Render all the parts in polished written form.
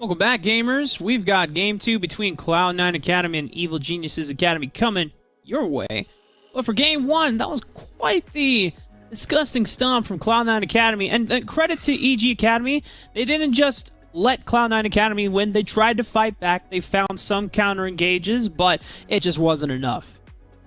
Welcome back, gamers. We've got Game 2 between Cloud9 Academy and Evil Geniuses Academy coming your way. But for Game 1, that was quite the disgusting stomp from Cloud9 Academy. And credit to EG Academy, they didn't just let Cloud9 Academy win. They tried to fight back. They found some counter engages, but it just wasn't enough.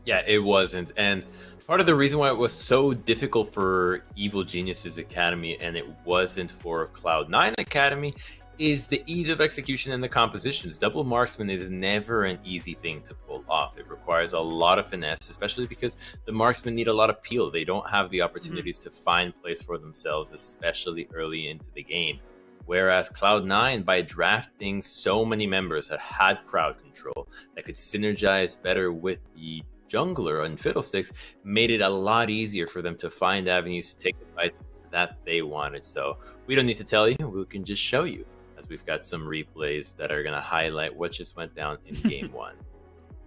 Yeah, it wasn't. And part of the reason why it was so difficult for Evil Geniuses Academy and it wasn't for Cloud9 Academy is the ease of execution and the compositions. Double marksman is never an easy thing to pull off. It requires a lot of finesse, especially because the marksmen need a lot of peel. They don't have the opportunities to find plays for themselves, especially early into the game. Whereas Cloud9, by drafting so many members that had crowd control, that could synergize better with the jungler and Fiddlesticks, made it a lot easier for them to find avenues to take the fights that they wanted. So we don't need to tell you, we can just show you, as we've got some replays that are going to highlight what just went down in Game 1.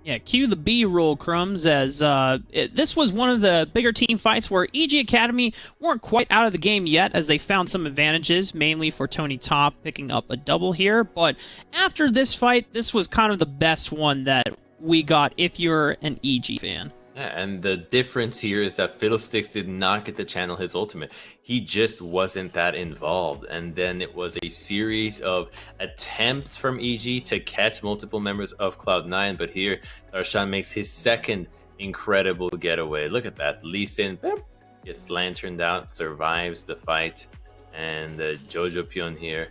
Yeah, cue the B-roll, Crumbs, as this was one of the bigger team fights where EG Academy weren't quite out of the game yet, as they found some advantages, mainly for Tony Top picking up a double here. But after this fight, this was kind of the best one that we got if you're an EG fan. Yeah, and the difference here is that Fiddlesticks did not get to channel his ultimate. He just wasn't that involved. And then it was a series of attempts from EG to catch multiple members of Cloud9. But here, Darshan makes his second incredible getaway. Look at that. Lee Sin gets lanterned out, survives the fight. And Jojo Pion here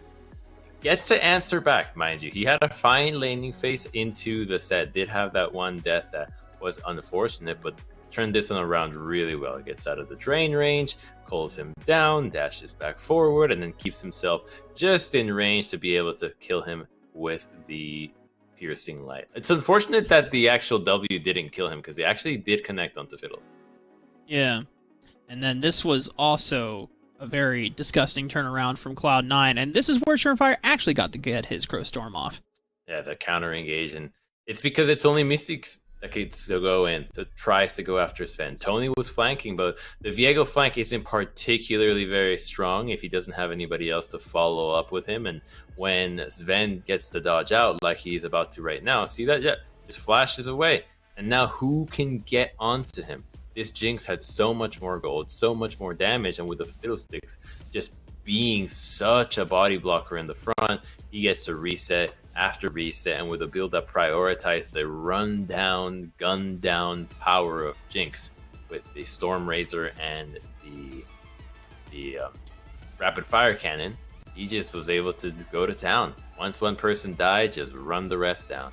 gets to answer back, mind you. He had a fine laning phase into the set. Did have that one death that was unfortunate, but turned this one around really well. It gets out of the drain range, calls him down, dashes back forward, and then keeps himself just in range to be able to kill him with the piercing light. It's unfortunate that the actual W didn't kill him, because he actually did connect onto Fiddle. Yeah, and then this was also a very disgusting turnaround from Cloud9, and this is where Surenfire actually got to get his Crow Storm off. Yeah, the counter engage, and it's because it's only Mystics that gets to go in, that tries to go after Sven. Tony was flanking, but the Viego flank isn't particularly very strong if he doesn't have anybody else to follow up with him. And when Sven gets to dodge out like he's about to right now, see that? Yeah, just flashes away. And now who can get onto him? This Jinx had so much more gold, so much more damage, and with the Fiddlesticks just being such a body blocker in the front, he gets to reset after reset, and with a build that prioritized the run down, gun down power of Jinx with the Storm Razor and the rapid fire cannon, he just was able to go to town. Once one person died, just run the rest down.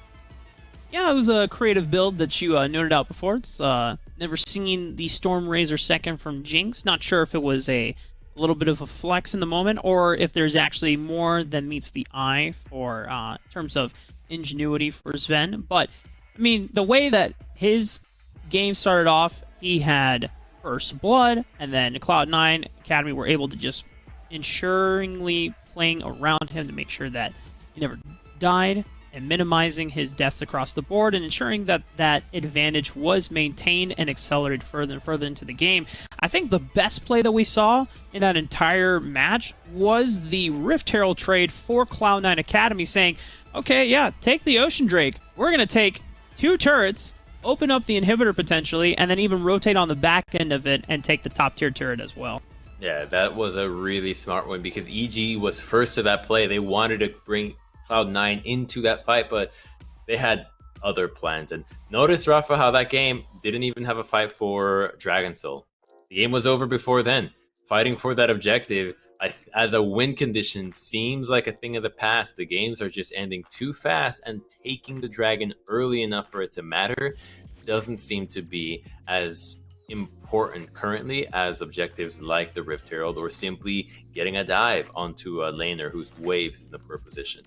Yeah, it was a creative build that you noted out before. It's never seen the Storm Razor second from Jinx. Not sure if it was a little bit of a flex in the moment, or if there's actually more than meets the eye for in terms of ingenuity for Sven. But I mean, the way that his game started off, he had First Blood, and then Cloud9 Academy were able to just ensuringly playing around him to make sure that he never died, and minimizing his deaths across the board, and ensuring that that advantage was maintained and accelerated further and further into the game. I think the best play that we saw in that entire match was the Rift Herald trade for Cloud9 Academy, saying, okay, yeah, take the Ocean Drake. We're going to take 2 turrets, open up the inhibitor potentially, and then even rotate on the back end of it and take the top tier turret as well. Yeah, that was a really smart one, because EG was first to that play. They wanted to bring Cloud9 into that fight, but they had other plans. And notice, Rafa, how that game didn't even have a fight for Dragon Soul. The game was over before then. Fighting for that objective as a win condition seems like a thing of the past. The games are just ending too fast, and taking the dragon early enough for it to matter doesn't seem to be as important currently as objectives like the Rift Herald, or simply getting a dive onto a laner whose waves is in the poor position.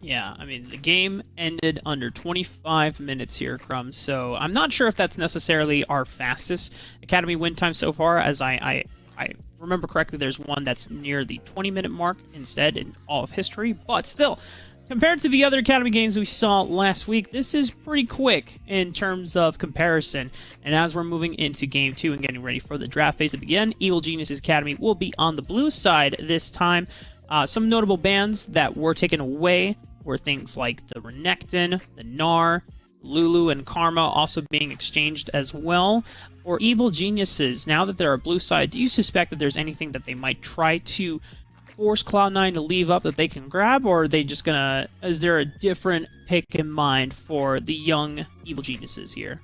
Yeah, I mean, the game ended under 25 minutes here, Crumbs, so I'm not sure if that's necessarily our fastest Academy win time so far, as I remember correctly, there's one that's near the 20-minute mark instead in all of history, but still, compared to the other Academy games we saw last week, this is pretty quick in terms of comparison. And as we're moving into Game 2 and getting ready for the draft phase to begin, Evil Geniuses Academy will be on the blue side this time. Some notable bans that were taken away were things like the Renekton, the Gnar, Lulu, and Karma also being exchanged as well. Or Evil Geniuses, now that they're a blue side, do you suspect that there's anything that they might try to force Cloud9 to leave up that they can grab, or are they just gonna... Is there a different pick in mind for the young Evil Geniuses here?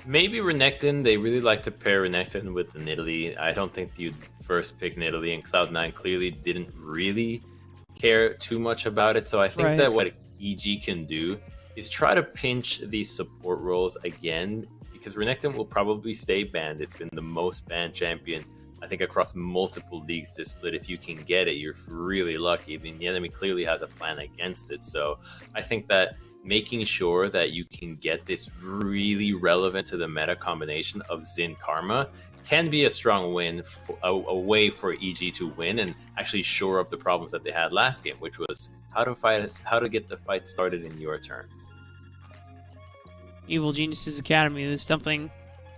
Maybe Renekton. They really like to pair Renekton with the Nidalee. I don't think you'd first pick Nidalee, and Cloud9 clearly didn't really care too much about it. So I think that what EG can do is try to pinch these support roles again, because Renekton will probably stay banned. It's been the most banned champion, I think, across multiple leagues this split. If you can get it, you're really lucky. I mean, the enemy clearly has a plan against it. So I think that making sure that you can get this really relevant to the meta combination of Xin Karma can be a strong win, a way for EG to win and actually shore up the problems that they had last game, which was how to get the fight started in your terms. Evil Geniuses Academy is something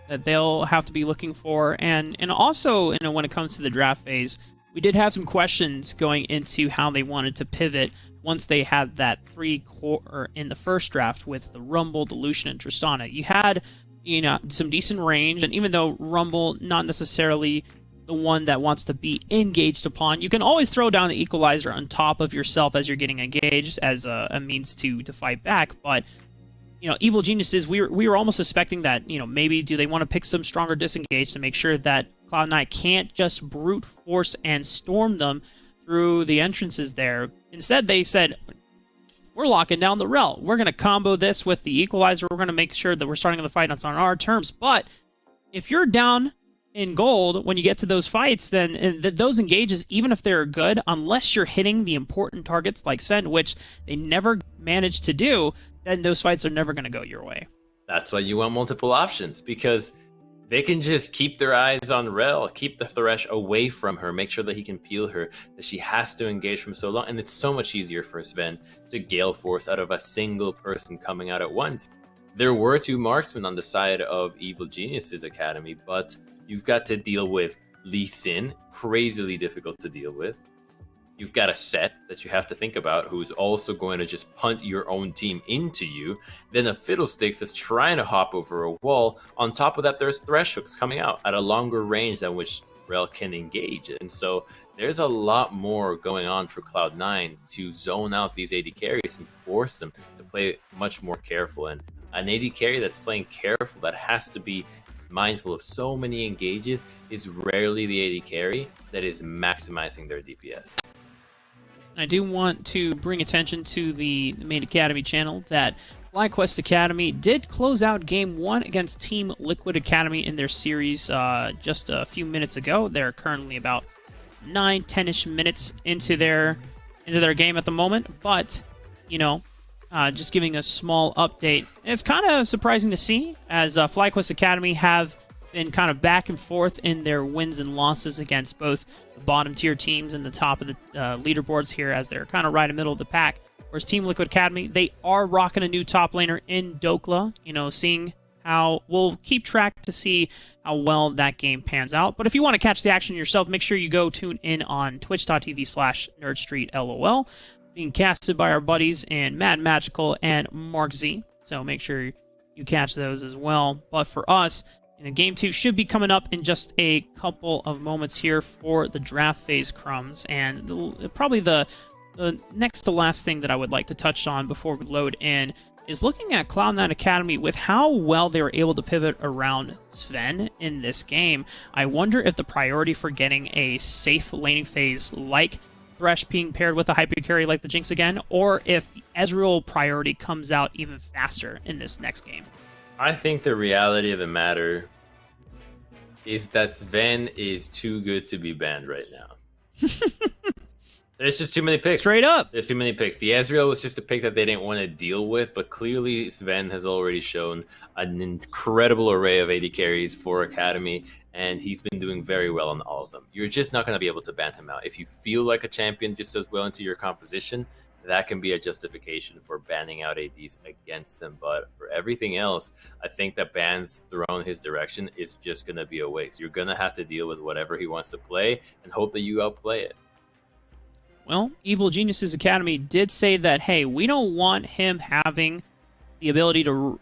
that they'll have to be looking for, and also, you know, when it comes to the draft phase, we did have some questions going into how they wanted to pivot once they had that 3 core in the first draft with the Rumble, Dilution, and Tristana. You had, you know, some decent range, and even though Rumble not necessarily the one that wants to be engaged upon, you can always throw down the equalizer on top of yourself as you're getting engaged as a means to fight back. But you know, Evil Geniuses, we were almost suspecting that, you know, maybe do they want to pick some stronger disengage to make sure that Cloud9 can't just brute force and storm them through the entrances there. Instead, they said, we're locking down the rel. We're going to combo this with the equalizer. We're going to make sure that we're starting the fight on our terms. But if you're down in gold when you get to those fights, then those engages, even if they're good, unless you're hitting the important targets like Sven, which they never managed to do, then those fights are never going to go your way. That's why you want multiple options, because they can just keep their eyes on Rel, keep the Thresh away from her, make sure that he can peel her, that she has to engage from so long. And it's so much easier for Sven to Gale Force out of a single person coming out at once. There were 2 marksmen on the side of Evil Geniuses Academy, but you've got to deal with Lee Sin, crazily difficult to deal with. You've got a Set that you have to think about, who's also going to just punt your own team into you. Then a Fiddlesticks that's trying to hop over a wall. On top of that, there's Thresh hooks coming out at a longer range than which Rel can engage. And so there's a lot more going on for Cloud9 to zone out these AD carries and force them to play much more careful. And an AD carry that's playing careful, that has to be mindful of so many engages, is rarely the AD carry that is maximizing their DPS. I do want to bring attention to the main Academy channel that FlyQuest Academy did close out Game 1 against Team Liquid Academy in their series just a few minutes ago. They're currently about 9-10-ish minutes into their game at the moment, but, you know, just giving a small update. It's kind of surprising to see, as FlyQuest Academy have been kind of back and forth in their wins and losses against both the bottom tier teams and the top of the leaderboards here, as they're kind of right in the middle of the pack. Whereas Team Liquid Academy, they are rocking a new top laner in Dokla, you know, seeing how we'll keep track to see how well that game pans out. But if you want to catch the action yourself, make sure you go tune in on twitch.tv/NerdStreetLOL, being casted by our buddies in Mad Magical and Mark Z. So make sure you catch those as well. But for us, Game 2 should be coming up in just a couple of moments here for the draft phase, crumbs. And probably the next to last thing that I would like to touch on before we load in is looking at Cloud9 Academy with how well they were able to pivot around Sven in this game. I wonder if the priority for getting a safe laning phase like Thresh being paired with a hyper carry like the Jinx again, or if the Ezreal priority comes out even faster in this next game. I think the reality of the matter is that Sven is too good to be banned right now. There's just too many picks. Straight up. There's too many picks. The Ezreal was just a pick that they didn't want to deal with, but clearly Sven has already shown an incredible array of AD carries for Academy, and he's been doing very well on all of them. You're just not going to be able to ban him out. If you feel like a champion just does well into your composition, that can be a justification for banning out ADs against them. But for everything else, I think that bans thrown his direction is just going to be a waste. You're going to have to deal with whatever he wants to play and hope that you outplay it. Well, Evil Geniuses Academy did say that, hey, we don't want him having the ability to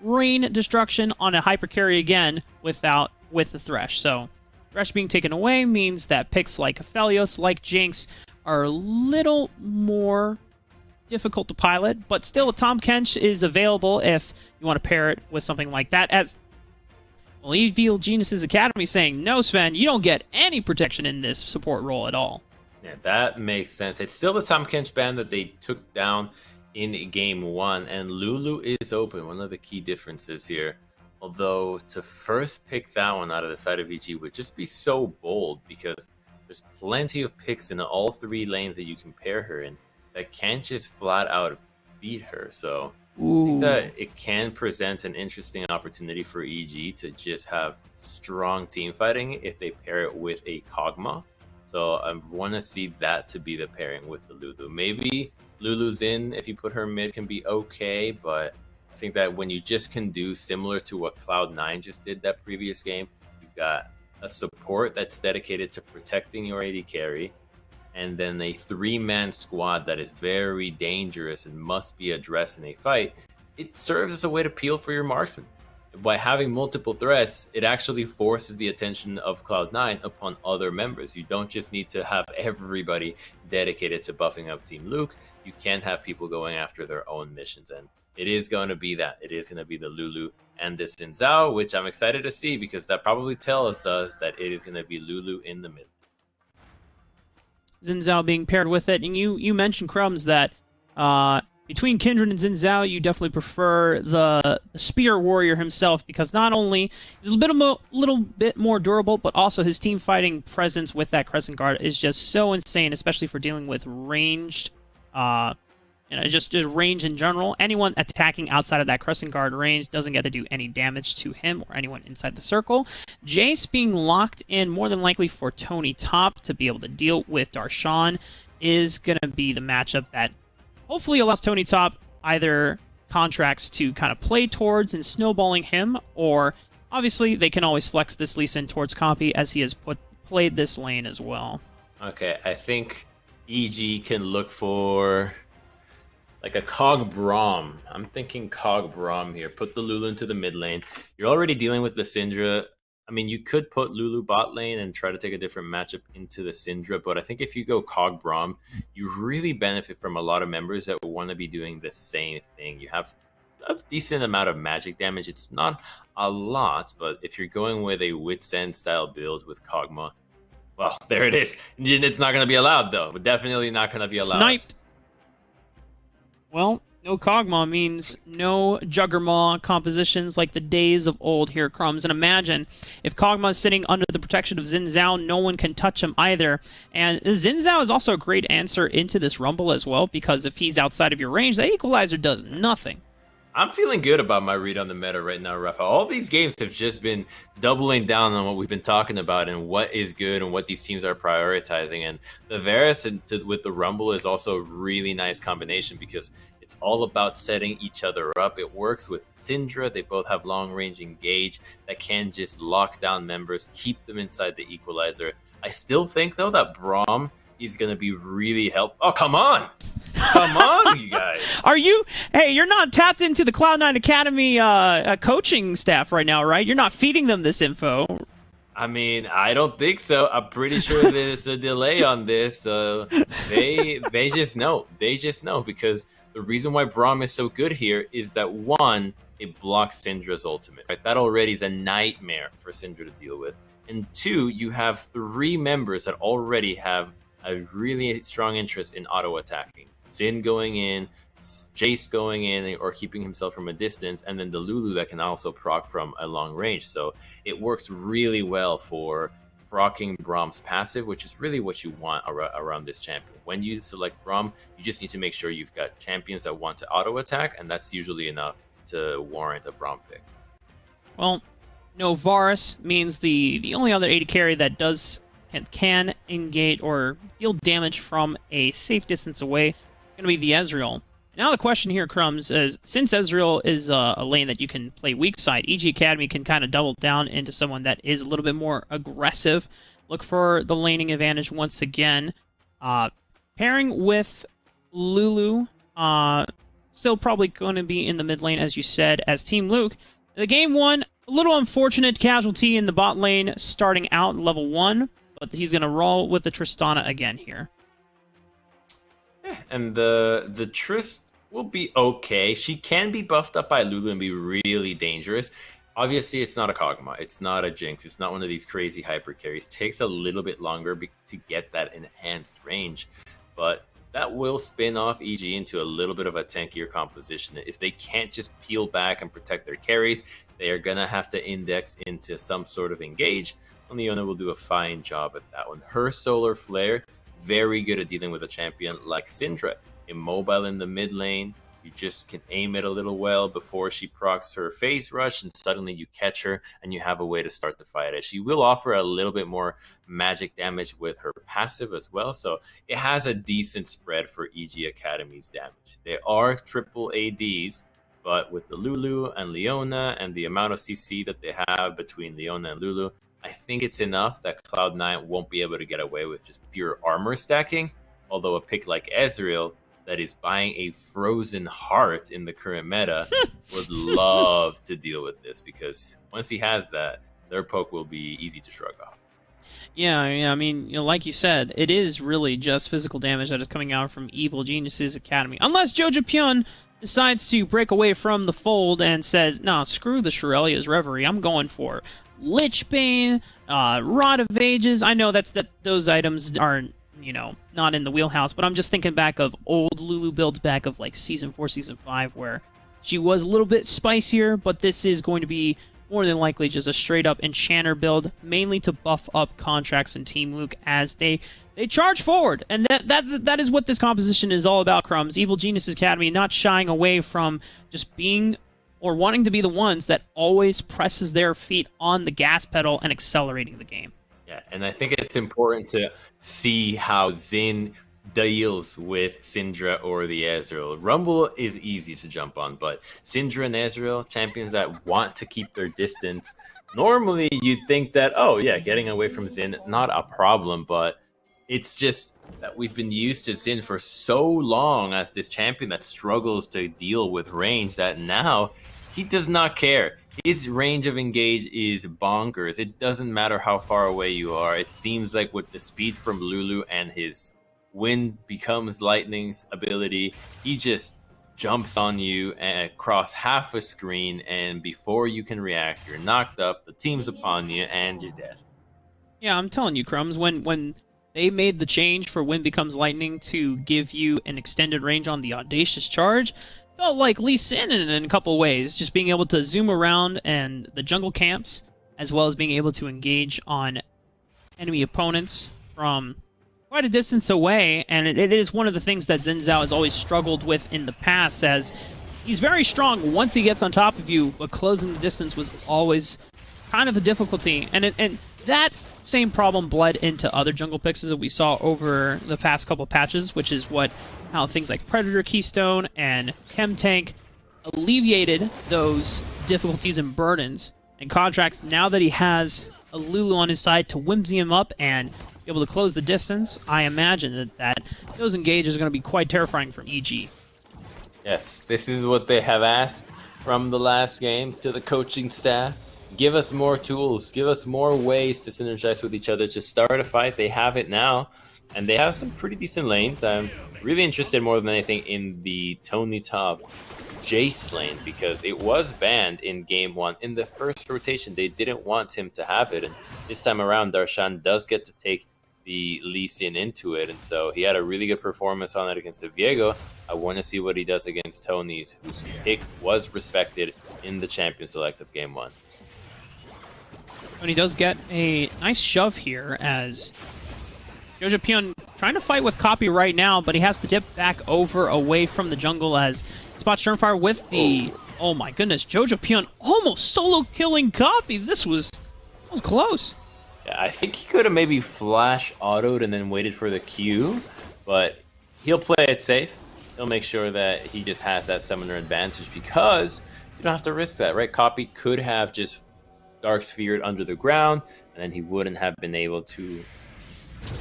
rain destruction on a hyper carry again with the Thresh. So Thresh being taken away means that picks like Aphelios, like Jinx, are a little more difficult to pilot, but still, Tahm Kench is available if you want to pair it with something like that. As well, Evil Geniuses Academy saying, no, Sven, you don't get any protection in this support role at all. Yeah, that makes sense. It's still the Tahm Kench ban that they took down in Game 1, and Lulu is open, one of the key differences here. Although, to first pick that one out of the side of EG would just be so bold, because there's plenty of picks in all 3 lanes that you can pair her in that can't just flat out beat her. So I think that it can present an interesting opportunity for EG to just have strong team fighting if they pair it with a Kog'Maw. So I want to see that to be the pairing with the Lulu. Maybe Lulu's in, if you put her mid, can be okay, but I think that when you just can do similar to what Cloud9 just did that previous game, you've got a support that's dedicated to protecting your AD carry, and then a 3-man squad that is very dangerous and must be addressed in a fight. It serves as a way to peel for your marksman. By having multiple threats, it actually forces the attention of Cloud9 upon other members. You don't just need to have everybody dedicated to buffing up Team Luke. You can have people going after their own missions, and it is going to be that. It is going to be the Lulu and the Xin Zhao, which I'm excited to see, because that probably tells us that it is going to be Lulu in the mid. Xin Zhao being paired with it, and you mentioned, Crumbs, that between Kindred and Xin Zhao, you definitely prefer the Spear Warrior himself, because not only is a little bit more durable, but also his team fighting presence with that Crescent Guard is just so insane, especially for dealing with ranged, just range in general. Anyone attacking outside of that Crescent Guard range doesn't get to do any damage to him or anyone inside the circle. Jace being locked in more than likely for Tony top to be able to deal with Darshan is going to be the matchup that hopefully allows Tony top either contracts to kind of play towards and snowballing him, or obviously they can always flex this Lee Sin towards Compi, as he has played this lane as well. Okay, I think EG can look for like a Cog Braum. I'm thinking Cog Braum here. Put the Lulu into the mid lane. You're already dealing with the Syndra. I mean, you could put Lulu bot lane and try to take a different matchup into the Syndra, but I think if you go Cog Braum, you really benefit from a lot of members that want to be doing the same thing. You have a decent amount of magic damage. It's not a lot, but if you're going with a Wit's End style build with Kog'Maw, well, there it is. It's not going to be allowed, though. Definitely not going to be allowed. Sniped. Well, no Kog'Maw means no Juggermaw compositions like the days of old here, Crumbs. And imagine if Kog'Maw is sitting under the protection of Xin Zhao, no one can touch him either. And Xin Zhao is also a great answer into this Rumble as well, because if he's outside of your range, that Equalizer does nothing. I'm feeling good about my read on the meta right now, Rafa. All these games have just been doubling down on what we've been talking about and what is good and what these teams are prioritizing. And the Varus with the Rumble is also a really nice combination, because it's all about setting each other up. It works with Syndra. They both have long-range engage that can just lock down members, keep them inside the Equalizer. I still think, though, that Braum is going to be really helpful. Oh, come on! Come on, you guys! Hey, you're not tapped into the Cloud9 Academy coaching staff right now, right? You're not feeding them this info. I mean, I don't think so. I'm pretty sure there's a delay on this. They just know. They just know, because the reason why Braum is so good here is that, one, it blocks Syndra's ultimate. Right? That already is a nightmare for Syndra to deal with. And two, you have 3 members that already have a really strong interest in auto-attacking. Xin going in, Jace going in or keeping himself from a distance, and then the Lulu that can also proc from a long range. So it works really well for proccing Braum's passive, which is really what you want around this champion. When you select Braum, you just need to make sure you've got champions that want to auto-attack, and that's usually enough to warrant a Braum pick. Well, no, Varus means the only other AD carry that can engage or deal damage from a safe distance away going to be the Ezreal. Now the question here, Crumbs, is since Ezreal is a lane that you can play weak side, EG Academy can kind of double down into someone that is a little bit more aggressive. Look for the laning advantage once again. Pairing with Lulu, still probably going to be in the mid lane, as you said, as Team Luke. The game one, a little unfortunate casualty in the bot lane starting out level 1, but he's going to roll with the Tristana again here. Yeah, and the Trist will be okay. She can be buffed up by Lulu and be really dangerous. Obviously, it's not a Kog'Maw. It's not a Jinx. It's not one of these crazy hyper carries. It takes a little bit longer to get that enhanced range. But that will spin off EG into a little bit of a tankier composition. If they can't just peel back and protect their carries, they are going to have to index into some sort of engage. And Leona will do a fine job at that one. Her Solar Flare, very good at dealing with a champion like Syndra. Immobile in the mid lane. You just can aim it a little well before she procs her phase rush, and suddenly you catch her and you have a way to start the fight. As she will offer a little bit more magic damage with her passive as well, so it has a decent spread for EG Academy's damage. They are triple ADs, but with the Lulu and Leona and the amount of CC that they have between Leona and Lulu, I think it's enough that Cloud9 won't be able to get away with just pure armor stacking, although a pick like Ezreal that is buying a frozen heart in the current meta would love to deal with this, because once he has that, their poke will be easy to shrug off. Yeah, I mean, like you said, it is really just physical damage that is coming out from Evil Genius's Academy. Unless Jojo Pyun decides to break away from the fold and says, nah, screw the Shirelia's Reverie, I'm going for Lich Bane, Rod of Ages. I know that those items aren't, not in the wheelhouse, but I'm just thinking back of old Lulu builds back of like Season 4, Season 5, where she was a little bit spicier, but this is going to be more than likely just a straight-up Enchanter build, mainly to buff up Contracts and Team Luke as they charge forward. And that is what this composition is all about, Crumbs. Evil Genius Academy not shying away from just being or wanting to be the ones that always presses their feet on the gas pedal and accelerating the game. Yeah, and I think it's important to see how Xin deals with Syndra or the Ezreal. Rumble is easy to jump on, but Syndra and Ezreal, champions that want to keep their distance, normally you'd think that, oh yeah, getting away from Xin, not a problem, but it's just that we've been used to Xin for so long as this champion that struggles to deal with range that now he does not care. His range of engage is bonkers. It doesn't matter how far away you are. It seems like with the speed from Lulu and his wind becomes lightning's ability, he just jumps on you and across half a screen, and before you can react, you're knocked up, the team's upon you, and you're dead. Yeah, I'm telling you, Crumbs, when they made the change for Wind Becomes Lightning to give you an extended range on the Audacious Charge, felt like Lee Sin in a couple ways, just being able to zoom around and the jungle camps, as well as being able to engage on enemy opponents from quite a distance away, and it is one of the things that Xin Zhao has always struggled with in the past, as he's very strong once he gets on top of you, but closing the distance was always kind of a difficulty, and that same problem bled into other jungle picks that we saw over the past couple patches, which is how things like Predator Keystone and Chem Tank alleviated those difficulties and burdens. And Contracts, now that he has a Lulu on his side to whimsy him up and be able to close the distance, I imagine that those engages are going to be quite terrifying from EG. Yes, this is what they have asked from the last game to the coaching staff. Give us more tools. Give us more ways to synergize with each other to start a fight. They have it now, and they have some pretty decent lanes. I'm really interested more than anything in the Tony Top Jace lane, because it was banned in Game 1. In the first rotation, they didn't want him to have it, and this time around, Darshan does get to take the Lee Sin into it, and so he had a really good performance on it against the Viego. I want to see what he does against Tony's, whose pick was respected in the Champion Select of Game 1. And he does get a nice shove here as Jojo Pyun trying to fight with Copy right now, but he has to dip back over away from the jungle as Spot Stormfire with the... Oh my goodness, Jojo Pyun almost solo killing Copy. This was close. Yeah, I think he could have maybe flash autoed and then waited for the Q, but he'll play it safe. He'll make sure that he just has that summoner advantage, because you don't have to risk that, right? Copy could have just Dark Sphered under the ground, and then he wouldn't have been able to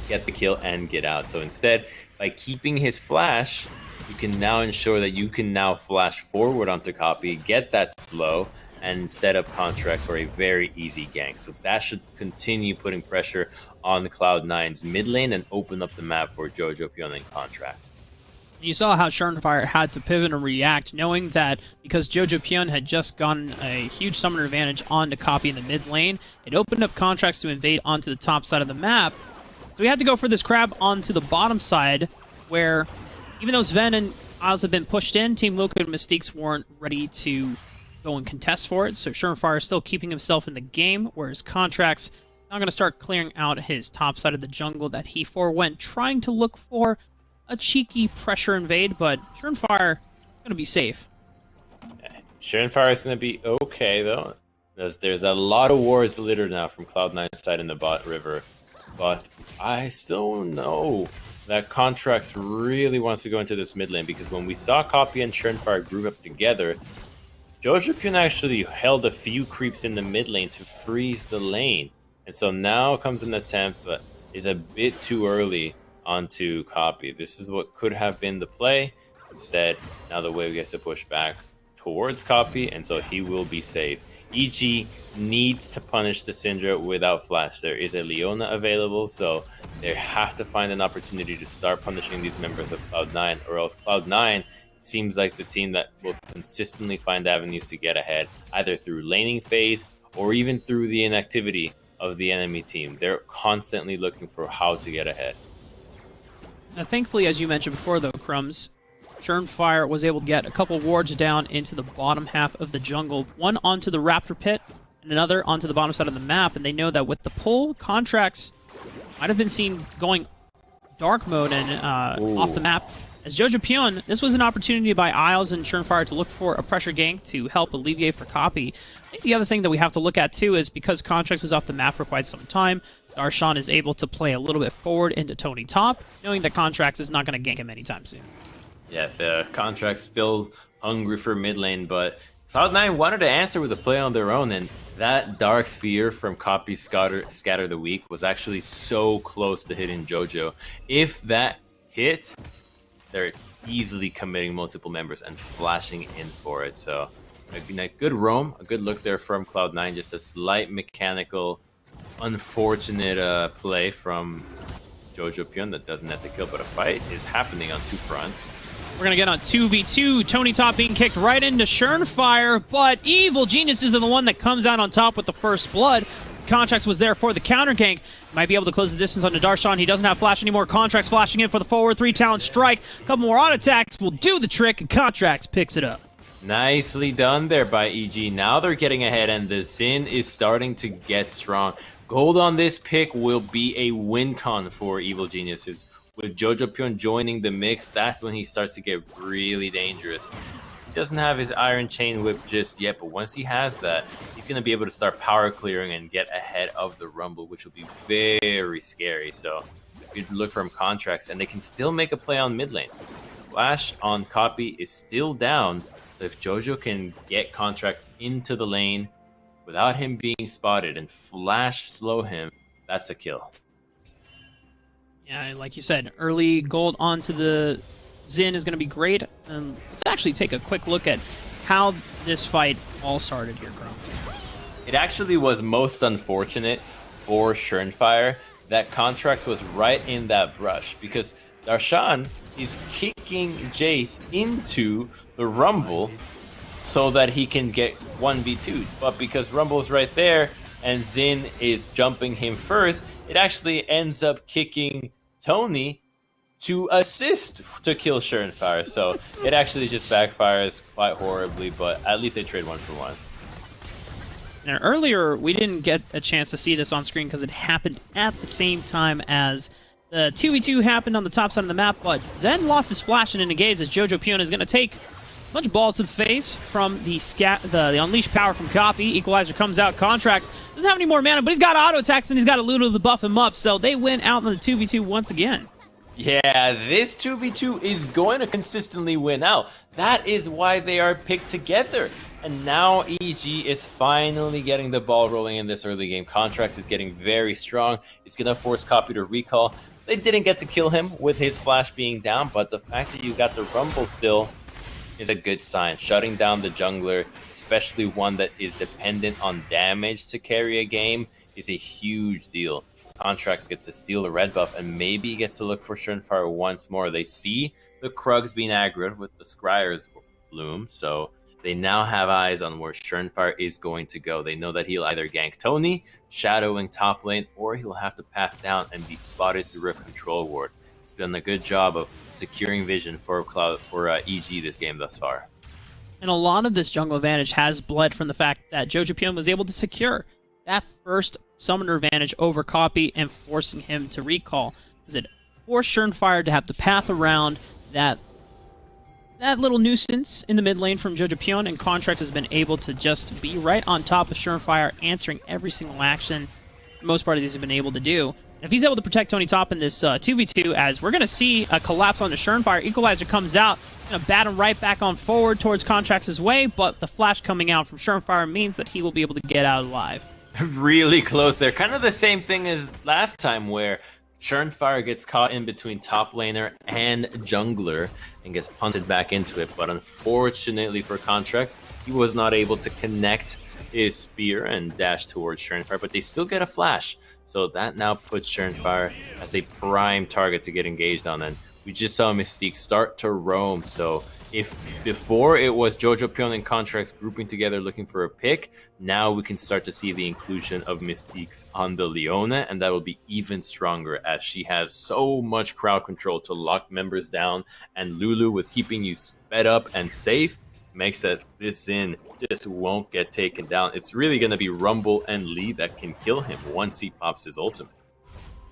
get the kill and get out. So instead, by keeping his flash, you can now ensure that you can now flash forward onto Copy, get that slow, and set up contracts for a very easy gank. So that should continue putting pressure on Cloud9's mid lane and open up the map for Jojo Pion and contracts. You saw how Schernfire had to pivot and react, knowing that because Jojo Pion had just gotten a huge summoner advantage onto Copy in the mid lane, it opened up contracts to invade onto the top side of the map. So we had to go for this crab onto the bottom side, where even though Sven and Isles have been pushed in, Team Liquid and Mystiques weren't ready to go and contest for it. So Schernfire is still keeping himself in the game, whereas Contracts now going to start clearing out his top side of the jungle that he forewent, trying to look for a cheeky pressure invade, but Schernfire is going to be safe. Schernfire is going to be okay, though. There's a lot of wards littered now from Cloud9's side in the bot river. But I still know that Contracts really wants to go into this mid lane, because when we saw Copy and Schernfire group up together, Jojo Pion actually held a few creeps in the mid lane to freeze the lane. And so now comes an attempt that is a bit too early onto Copy. This is what could have been the play. Instead, now the wave gets to push back towards Copy, and so he will be safe. EG needs to punish the Syndra without flash. There is a Leona available, so they have to find an opportunity to start punishing these members of Cloud9, or else Cloud9 seems like the team that will consistently find avenues to get ahead, either through laning phase or even through the inactivity of the enemy team. They're constantly looking for how to get ahead. Now, thankfully, as you mentioned before, though, Crumbs, Schernfire was able to get a couple wards down into the bottom half of the jungle, one onto the Raptor Pit and another onto the bottom side of the map, and they know that with the pull, Contracts might have been seen going dark mode and off the map. As Jojo Pion, this was an opportunity by Isles and Schernfire to look for a pressure gank to help alleviate for Copy. I think the other thing that we have to look at, too, is because Contracts is off the map for quite some time, Darshan is able to play a little bit forward into Tony top, knowing that Contracts is not going to gank him anytime soon. Yeah, the Contract's still hungry for mid lane, but Cloud9 wanted to answer with a play on their own, and that Dark Sphere from Copy's Scatter the Weak was actually so close to hitting Jojo. If that hit, they're easily committing multiple members and flashing in for it. So a good roam, a good look there from Cloud9, just a slight mechanical, unfortunate play from Jojo Pion that doesn't have to kill, but a fight is happening on two fronts. We're going to get on 2v2. Tony top being kicked right into Schernfire, but Evil Geniuses are the one that comes out on top with the first blood. Contracts was there for the counter gank. Might be able to close the distance onto Darshan. He doesn't have flash anymore. Contracts flashing in for the forward 3 talent strike. A couple more auto attacks will do the trick, and Contracts picks it up. Nicely done there by EG. Now they're getting ahead, and the Xin is starting to get strong. Gold on this pick will be a win con for Evil Geniuses. With Jojo Pion joining the mix, that's when he starts to get really dangerous. He doesn't have his Iron Chain Whip just yet, but once he has that, he's going to be able to start power clearing and get ahead of the Rumble, which will be very scary. So good look from Contracts, and they can still make a play on mid lane. Flash on Copy is still down, so if Jojo can get Contracts into the lane without him being spotted and flash slow him, that's a kill. Yeah, like you said, early gold onto the Xin is going to be great. Let's actually take a quick look at how this fight all started here, Chrome. It actually was most unfortunate for Schernfire that Contracts was right in that brush, because Darshan is kicking Jace into the Rumble so that he can get 1v2. But because Rumble's right there and Xin is jumping him first, it actually ends up kicking Tony to assist to kill Schernfire. So it actually just backfires quite horribly, but at least they trade 1-for-1. Now, earlier, we didn't get a chance to see this on screen because it happened at the same time as the 2v2 happened on the top side of the map, but Zen lost his flash and engage as Jojo Pion is going to take a bunch of balls to the face from the Unleashed Power from Copy. Equalizer comes out. Contracts doesn't have any more mana, but he's got auto attacks and he's got a Ludo to buff him up, so they win out on the 2v2 once again. Yeah, this 2v2 is going to consistently win out. That is why they are picked together. And now EG is finally getting the ball rolling in this early game. Contracts is getting very strong. It's going to force Copy to recall. They didn't get to kill him with his flash being down, but the fact that you got the Rumble still is a good sign. Shutting down the jungler, especially one that is dependent on damage to carry a game, is a huge deal. Contracts gets to steal the red buff and maybe gets to look for Surenfire once more. They see the Krugs being aggroed with the Scryer's bloom, so they now have eyes on where Surenfire is going to go. They know that he'll either gank Tony, shadowing top lane, or he'll have to path down and be spotted through a control ward. It's been a good job of securing vision for EG this game thus far. And a lot of this jungle advantage has bled from the fact that Jojo was able to secure that first summoner advantage over Copy and forcing him to recall. Because it forced Surenfire to have to path around that little nuisance in the mid lane from Jojo, and Contracts has been able to just be right on top of Surenfire, answering every single action most part of these have been able to do. And if he's able to protect Tony Top in this 2v2, as we're going to see a collapse onto Surenfire, Equalizer comes out, going to bat him right back on forward towards Contracts' way, but the flash coming out from Surenfire means that he will be able to get out alive. Really close there. Kind of the same thing as last time, where Surenfire gets caught in between top laner and jungler and gets punted back into it, but unfortunately for Contract, he was not able to connect his spear and dash towards Surenfire, but they still get a flash. So that now puts Surenfire as a prime target to get engaged on, and we just saw Mystique start to roam. So if before it was Jojo Pion and Contracts grouping together looking for a pick, now we can start to see the inclusion of Mystiques on the Leona, and that will be even stronger as she has so much crowd control to lock members down, and Lulu with keeping you sped up and safe makes that this Xin just won't get taken down. It's really going to be Rumble and Lee that can kill him once he pops his ultimate.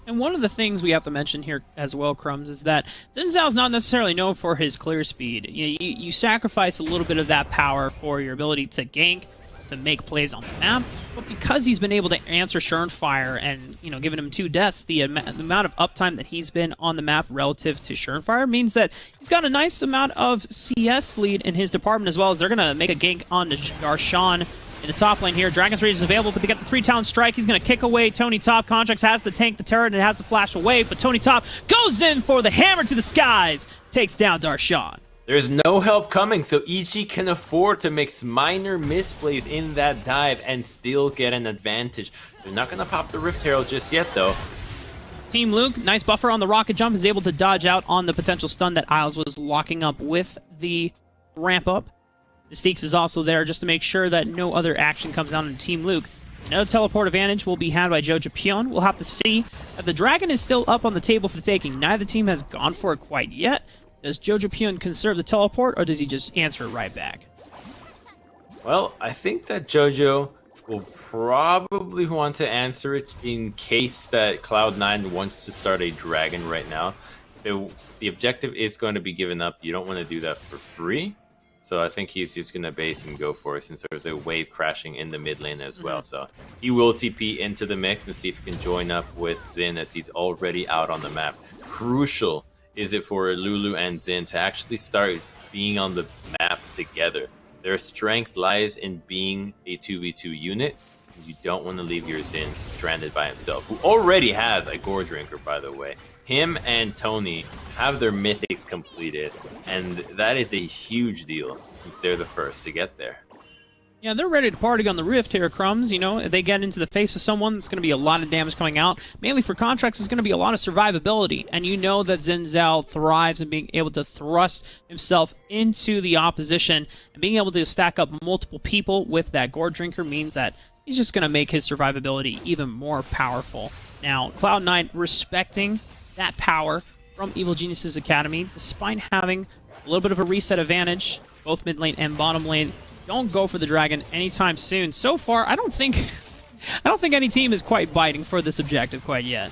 And one of the things we have to mention here as well, Crumbs, is that Xin Zhao is not necessarily known for his clear speed. You sacrifice a little bit of that power for your ability to gank, to make plays on the map, but because he's been able to answer Surenfire and, giving him 2 deaths, the amount of uptime that he's been on the map relative to Surenfire means that he's got a nice amount of CS lead in his department, as well as they're going to make a gank on Garshan in the top lane here. Dragon's Rage is available, but they get the 3-talent strike. He's going to kick away Tony Top. Contracts has to tank the turret and it has to flash away, but Tony Top goes in for the hammer to the skies, takes down Darshan. There's no help coming, so EG can afford to make minor misplays in that dive and still get an advantage. They're not going to pop the Rift Herald just yet, though. Team Luke, nice buffer on the rocket jump, is able to dodge out on the potential stun that Isles was locking up with the ramp up. Mystiques is also there just to make sure that no other action comes down on Team Luke. Another teleport advantage will be had by Jojo Pion. We'll have to see. The dragon is still up on the table for the taking. Neither team has gone for it quite yet. Does Jojo Pion conserve the teleport, or does he just answer it right back? Well, I think that Jojo will probably want to answer it in case that Cloud9 wants to start a dragon right now. The objective is going to be given up. You don't want to do that for free. So I think he's just going to base and go for it, since there's a wave crashing in the mid lane as well. So he will TP into the mix and see if he can join up with Xin, as he's already out on the map. Crucial is it for Lulu and Xin to actually start being on the map together. Their strength lies in being a 2v2 unit. You don't want to leave your Xin stranded by himself, who already has a Gore Drinker, by the way. Him and Tony have their mythics completed, and that is a huge deal since they're the first to get there. Yeah, they're ready to party on the Rift here, Crumbs. They get into the face of someone, that's going to be a lot of damage coming out. Mainly for Contracts, is going to be a lot of survivability. And you know that Xin Zhao thrives in being able to thrust himself into the opposition, and being able to stack up multiple people with that Gore Drinker means that he's just going to make his survivability even more powerful. Now, Cloud9 respecting that power from Evil Geniuses Academy, despite having a little bit of a reset advantage, both mid lane and bottom lane. Don't go for the dragon anytime soon. So far, I don't think any team is quite biting for this objective quite yet.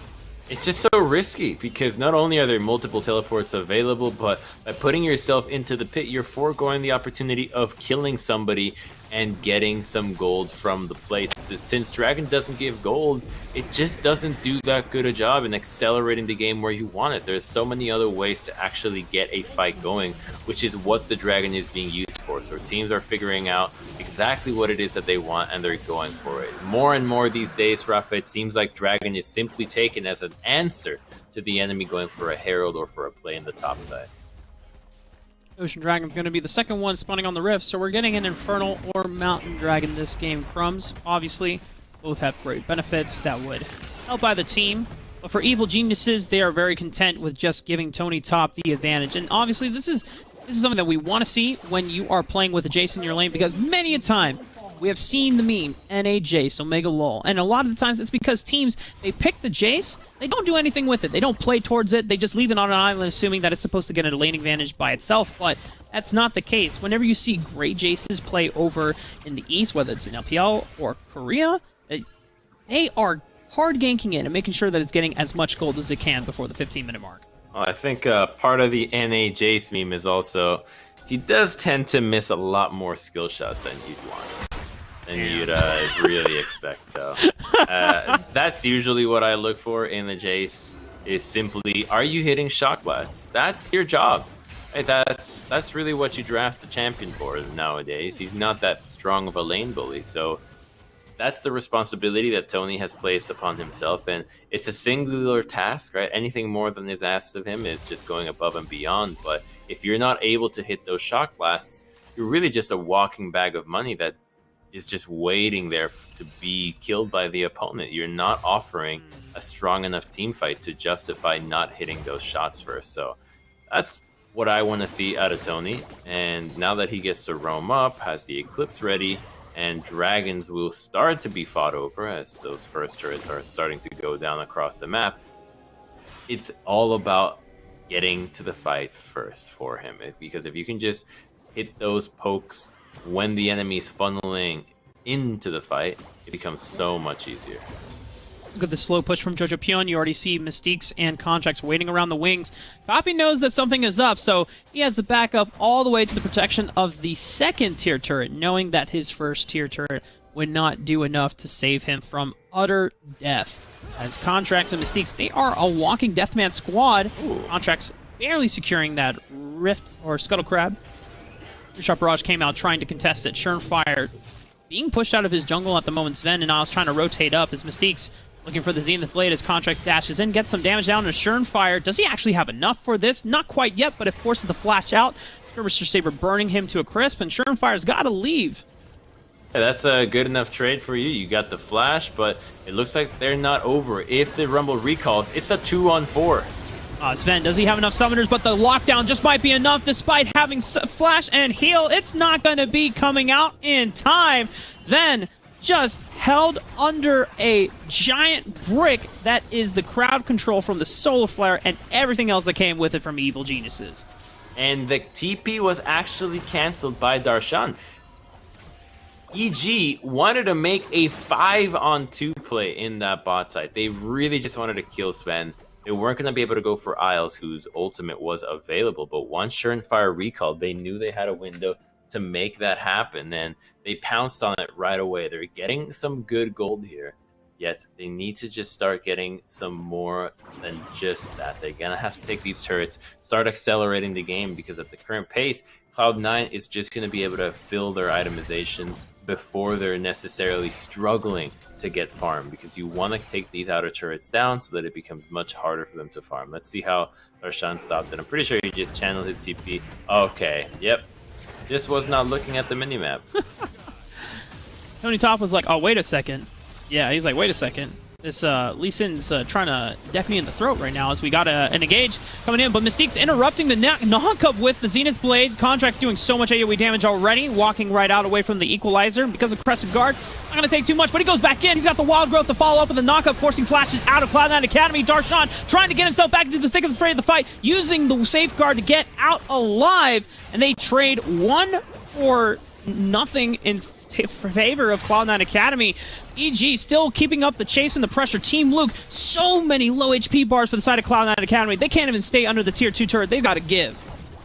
It's just so risky, because not only are there multiple teleports available, but by putting yourself into the pit, you're foregoing the opportunity of killing somebody and getting some gold from the plates. Since Dragon doesn't give gold, it just doesn't do that good a job in accelerating the game where you want it. There's so many other ways to actually get a fight going, which is what the Dragon is being used for. So teams are figuring out exactly what it is that they want, and they're going for it. More and more these days, Rafa, it seems like Dragon is simply taken as an answer to the enemy going for a Herald or for a play in the top side. Ocean Dragon's going to be the second one spawning on the Rift, so we're getting an Infernal or Mountain Dragon this game. Crumbs, obviously, both have great benefits that would help either team. But for Evil Geniuses, they are very content with just giving Tony Top the advantage. And obviously, this is something that we want to see when you are playing with a Jace in your lane, because many a time we have seen the meme, NA Jace, Omega LOL. And a lot of the times it's because teams, they pick the Jace, they don't do anything with it. They don't play towards it. They just leave it on an island assuming that it's supposed to get a lane advantage by itself. But that's not the case. Whenever you see great Jaces play over in the East, whether it's in LPL or Korea, they are hard ganking it and making sure that it's getting as much gold as it can before the 15-minute mark. Well, I think part of the NA Jace meme is also he does tend to miss a lot more skill shots than you'd want. And you'd really expect. So that's usually what I look for in the Jace, is simply, are you hitting shock blasts? That's your job. Right? That's really what you draft the champion for nowadays. He's not that strong of a lane bully, so that's the responsibility that Tony has placed upon himself, and it's a singular task, right? Anything more than is asked of him is just going above and beyond. But if you're not able to hit those shock blasts, you're really just a walking bag of money that is just waiting there to be killed by the opponent. You're not offering a strong enough team fight to justify not hitting those shots first. So that's what I want to see out of Tony. And now that he gets to roam up, has the Eclipse ready, and Dragons will start to be fought over as those first turrets are starting to go down across the map, it's all about getting to the fight first for him. Because if you can just hit those pokes when the enemy is funneling into the fight, it becomes so much easier. Look at the slow push from Jojo Pion. You already see Mystiques and Contracts waiting around the wings. Poppy knows that something is up, so he has to back up all the way to the protection of the second tier turret, knowing that his first tier turret would not do enough to save him from utter death. As Contracts and Mystiques, they are a walking Deathman squad. Contracts barely securing that Rift or Scuttle Crab. Sharp Barrage came out trying to contest it. Fire being pushed out of his jungle at the moment. Sven and Niles trying to rotate up as Mystiques looking for the Zenith Blade as Contracts dashes in, gets some damage down to Fire. Does he actually have enough for this? Not quite yet, but it forces the flash out. Skirmisher Saber burning him to a crisp, and Fire's got to leave. Yeah, that's a good enough trade for you. You got the flash, but it looks like they're not over. If the Rumble recalls, it's a 2-on-4. Sven, does he have enough summoners? But the lockdown just might be enough despite having flash and heal. It's not going to be coming out in time. Sven just held under a giant brick that is the crowd control from the Solar Flare and everything else that came with it from Evil Geniuses. And the TP was actually canceled by Darshan. EG wanted to make a 5-on-2 play in that bot side. They really just wanted to kill Sven. They weren't going to be able to go for Isles, whose ultimate was available. But once Fire recalled, they knew they had a window to make that happen. And they pounced on it right away. They're getting some good gold here. Yet they need to just start getting some more than just that. They're going to have to take these turrets, start accelerating the game, because at the current pace, Cloud9 is just going to be able to fill their itemization before they're necessarily struggling to get farm, because you want to take these outer turrets down so that it becomes much harder for them to farm. Let's see how Darshan stopped it. I'm pretty sure he just channeled his TP. Okay, yep. Just was not looking at the minimap. Tony Top was like, oh, wait a second. Yeah, he's like, wait a second. This Lee Sin's trying to deck me in the throat right now as we got an engage coming in, but Mystique's interrupting the knock-up with the Zenith Blade. Contract's doing so much AoE damage already, walking right out away from the Equalizer because of Crescent Guard. Not going to take too much, but he goes back in. He's got the Wild Growth to follow up with the knock-up, forcing flashes out of Cloud9 Academy. Darshan trying to get himself back into the thick of the fray of the fight, using the Safeguard to get out alive, and they trade 1 for nothing in favor of Cloud9 Academy. EG still keeping up the chase and the pressure. Team Luke, so many low HP bars for the side of Cloud9 Academy. They can't even stay under the tier 2 turret. They've got to give.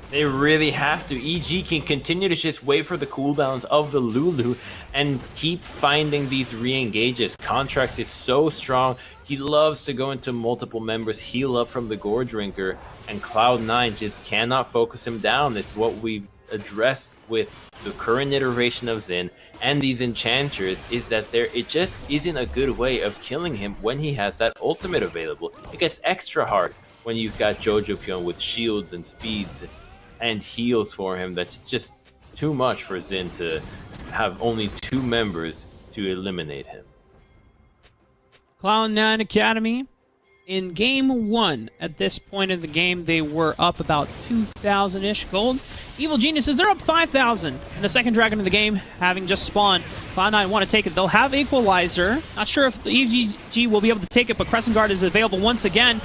They really have to. EG can continue to just wait for the cooldowns of the Lulu and keep finding these re-engages. Contracts is so strong. He loves to go into multiple members, heal up from the Gore Drinker, and Cloud9 just cannot focus him down. It's what we've addressed with the current iteration of Xin and these enchanters, is that it just isn't a good way of killing him when he has that ultimate available. It gets extra hard when you've got Jojo Pion with shields and speeds and heals for him. That's just too much for Xin to have only 2 members to eliminate him. Cloud9 Academy, in game 1, at this point in the game, they were up about 2,000-ish gold. Evil Geniuses, they're up 5,000. And the second dragon of the game, having just spawned, Cloud9 want to take it. They'll have Equalizer. Not sure if the EGG will be able to take it, but Crescent Guard is available once again.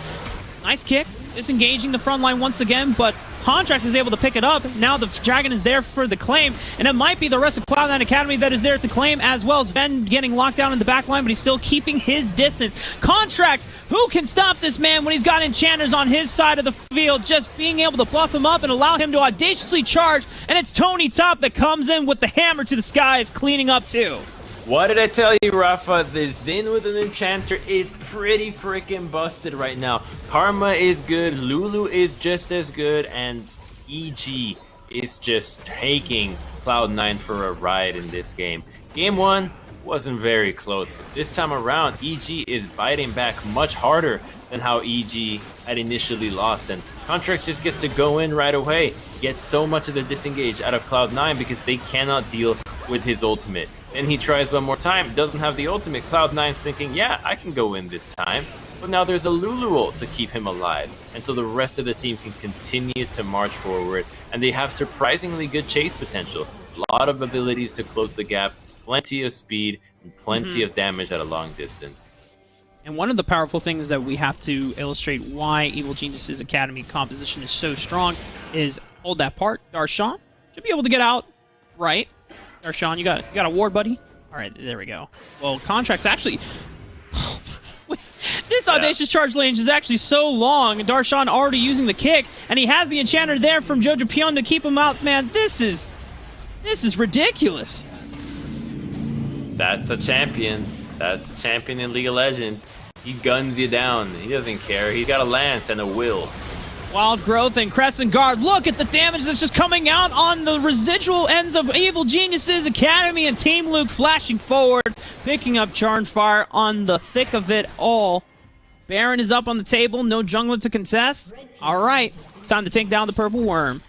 Nice kick, disengaging the front line once again, but Contracts is able to pick it up. Now the dragon is there for the claim, and it might be the rest of Cloud9 Academy that is there to claim as well. Sven getting locked down in the back line, but he's still keeping his distance. Contracts, who can stop this man when he's got enchanters on his side of the field, just being able to buff him up and allow him to audaciously charge, and it's Tony Top that comes in with the hammer to the skies, cleaning up too. What did I tell you, Rafa? The Xin with an enchanter is pretty freaking busted right now. Karma is good, Lulu is just as good, and EG is just taking Cloud9 for a ride in this game. Game 1 wasn't very close, but this time around, EG is biting back much harder than how EG had initially lost, and Contracts just gets to go in right away, gets so much of the disengage out of Cloud9 because they cannot deal with his ultimate. Then he tries one more time, doesn't have the ultimate. Cloud9's thinking, yeah, I can go in this time. But now there's a Lulu ult to keep him alive. And so the rest of the team can continue to march forward. And they have surprisingly good chase potential. A lot of abilities to close the gap, plenty of speed, and plenty of damage at a long distance. And one of the powerful things that we have to illustrate why Evil Geniuses Academy composition is so strong is, hold that part, Darshan should be able to get out right. Darshan, you got a ward, buddy? All right, there we go. Well, Contracts actually... This audacious charge range is actually so long, and Darshan already using the kick, and he has the enchanter there from Jojo Pion to keep him out. Man, this is ridiculous. That's a champion. That's a champion in League of Legends. He guns you down. He doesn't care. He got a lance and a will. Wild Growth and Crescent Guard. Look at the damage that's just coming out on the residual ends of Evil Geniuses Academy, and Team Luke flashing forward, picking up Charmed Fire on the thick of it all. Baron is up on the table. No jungler to contest. All right, it's time to take down the Purple Worm.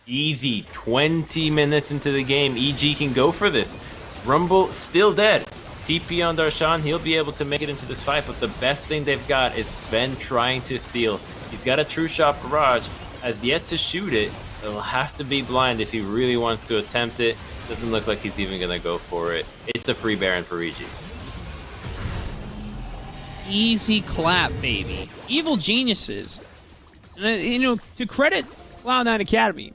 Easy. 20 minutes into the game. EG can go for this. Rumble still dead. TP on Darshan. He'll be able to make it into this fight, but the best thing they've got is Sven trying to steal. He's got a True Shot Barrage, has yet to shoot it. He'll have to be blind if he really wants to attempt it. Doesn't look like he's even going to go for it. It's a free Baron for EG. Easy clap, baby. Evil Geniuses. You know, to credit Cloud9 Academy,